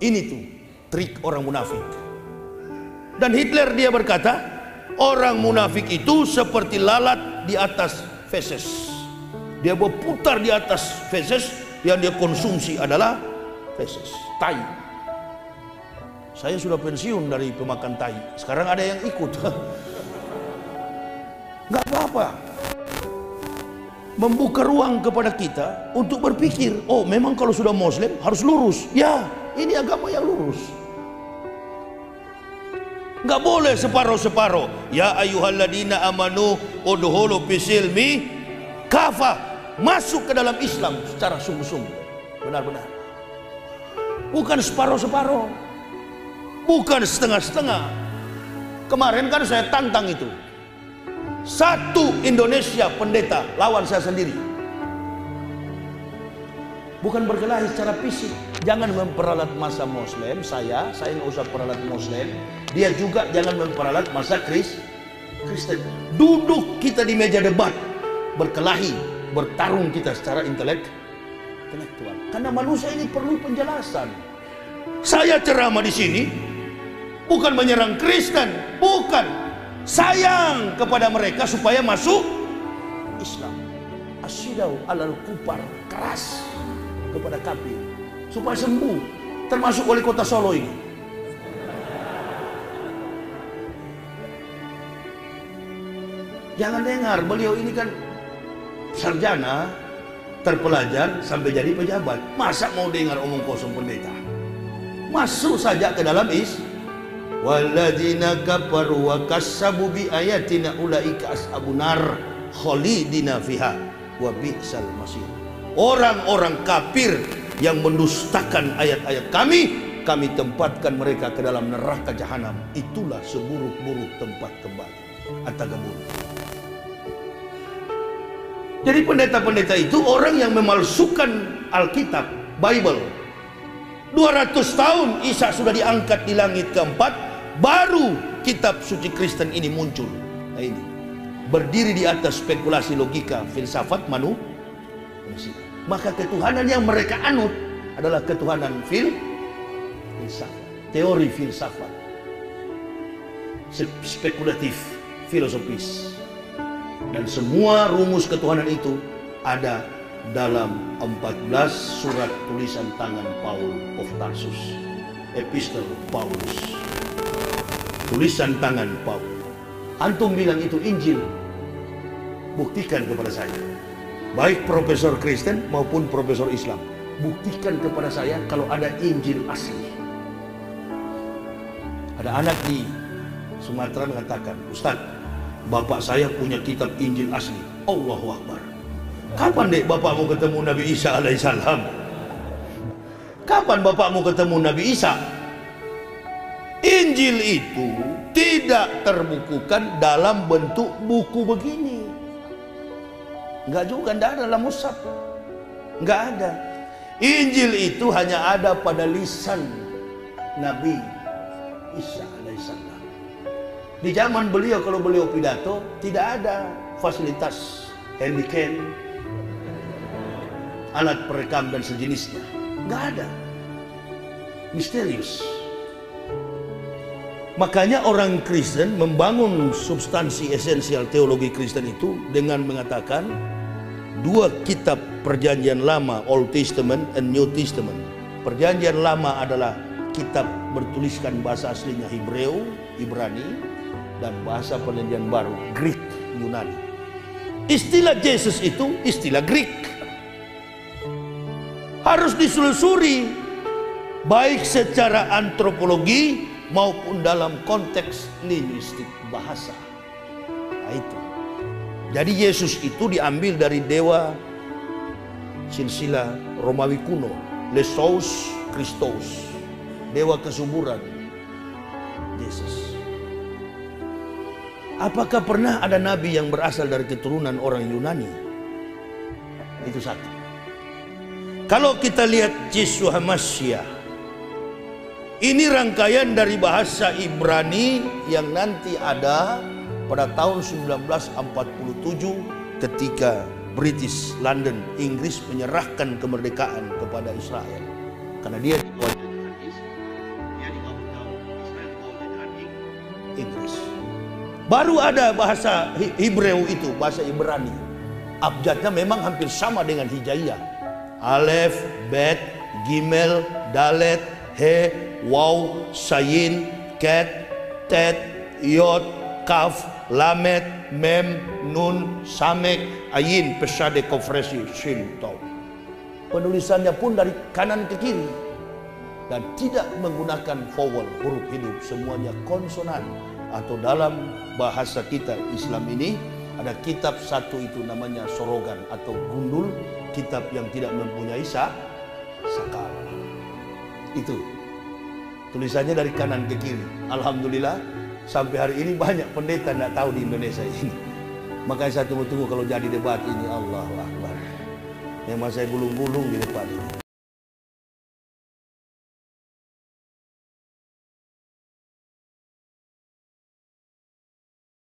Ini tuh trik orang munafik. Dan Hitler dia berkata, orang munafik itu seperti lalat di atas feses. Dia berputar di atas feses, yang dia konsumsi adalah feses, tai. Saya sudah pensiun dari pemakan tai, sekarang ada yang ikut. Nggak apa-apa. Membuka ruang kepada kita untuk berpikir, oh memang kalau sudah Muslim harus lurus. Ya, ini agama yang lurus. Nggak boleh separuh-separuh. Ya ayyuhalladzina amanu udhulu fisilmi kafah. Masuk ke dalam Islam secara sungguh-sungguh, benar-benar. Bukan separuh-separuh, bukan setengah-setengah. Kemarin kan saya tantang itu. Satu Indonesia pendeta lawan saya sendiri. Bukan berkelahi secara fisik. Jangan memperalat masa Muslim. Saya nggak usah peralat Muslim. Dia juga jangan memperalat masa Kristen. Duduk kita di meja debat, berkelahi, bertarung kita secara intelektual. Karena manusia ini perlu penjelasan. Saya ceramah di sini bukan menyerang Kristen, bukan. Sayang kepada mereka supaya masuk Islam. Asyidau alal kufar, keras kepada kafir supaya sembuh, termasuk wali kota Solo ini. Jangan dengar, beliau ini kan sarjana, terpelajar sampai jadi pejabat. Masa mau dengar omong kosong pendeta? Masuk saja ke dalam walladzina kafaru wa kassabu bi ayatina ulaika ashabun nar khalidina fiha wa bi'sal masir. Orang-orang kafir yang mendustakan ayat-ayat kami tempatkan mereka ke dalam neraka jahanam. Itulah seburuk-buruk tempat kembali. At-Tagabun. Jadi pendeta-pendeta itu orang yang memalsukan Alkitab, Bible. 200 tahun Isa sudah diangkat di langit keempat, baru kitab suci Kristen ini muncul. Nah ini, berdiri di atas spekulasi logika, filsafat manusia. Maka ketuhanan yang mereka anut adalah ketuhanan filsafat, teori filsafat, spekulatif, filosofis. Dan semua rumus ketuhanan itu ada dalam 14 surat tulisan tangan Paul of Tarsus, Epistle Paulus, tulisan tangan Paul. Antum bilang itu Injil, buktikan kepada saya. Baik profesor Kristen maupun profesor Islam, buktikan kepada saya kalau ada Injil asli. Ada anak di Sumatera mengatakan, Ustaz, bapak saya punya kitab Injil asli. Allahu Akbar. Kapan dek bapak mau ketemu Nabi Isa alaihissalam? Kapan bapak mau ketemu Nabi Isa? Injil itu tidak terbukukan dalam bentuk buku begini. Enggak juga, enggak ada dalam mushaf. Enggak ada. Injil itu hanya ada pada lisan Nabi Isa alaihissalam. Di zaman beliau, kalau beliau pidato, tidak ada fasilitas handycam, alat perekam dan sejenisnya. Enggak ada. Misterius. Makanya orang Kristen membangun substansi esensial teologi Kristen itu dengan mengatakan dua kitab perjanjian lama, Old Testament and New Testament. Perjanjian lama adalah kitab bertuliskan bahasa aslinya Hebreu, Ibrani, dan bahasa perjanjian baru Greek, Yunani. Istilah Yesus itu istilah Greek. Harus ditelusuri baik secara antropologi maupun dalam konteks linguistik bahasa. Nah, itu. Jadi Yesus itu diambil dari dewa silsilah Romawi kuno, Lesos Christos, dewa kesuburan Yesus. Apakah pernah ada nabi yang berasal dari keturunan orang Yunani? Itu satu. Kalau kita lihat Yeshua Hamashiach, ini rangkaian dari bahasa Ibrani yang nanti ada pada tahun 1947 ketika British London, Inggris menyerahkan kemerdekaan kepada Israel. Karena dia Baru ada bahasa Hebreu itu, bahasa Ibrani. Abjadnya memang hampir sama dengan Hijaiyah. Alef, Bet, Gimel, Dalet, He, Waw, Sayin, Ket, Tet, Yod, Kaf, Lamet, Mem, Nun, Samek, Ayin, Pesade, Kofresi, Shin, Taw. Penulisannya pun dari kanan ke kiri dan tidak menggunakan vowel, huruf hidup, semuanya konsonan. Atau dalam bahasa kita Islam ini ada kitab satu itu namanya sorogan atau gundul, kitab yang tidak mempunyai sakal. Itu tulisannya dari kanan ke kiri. Alhamdulillah sampai hari ini banyak pendeta tidak tahu di Indonesia ini. Makanya saya tunggu-tunggu kalau jadi debat ini. Allahu Akbar. Memang saya gulung-gulung di depan ini.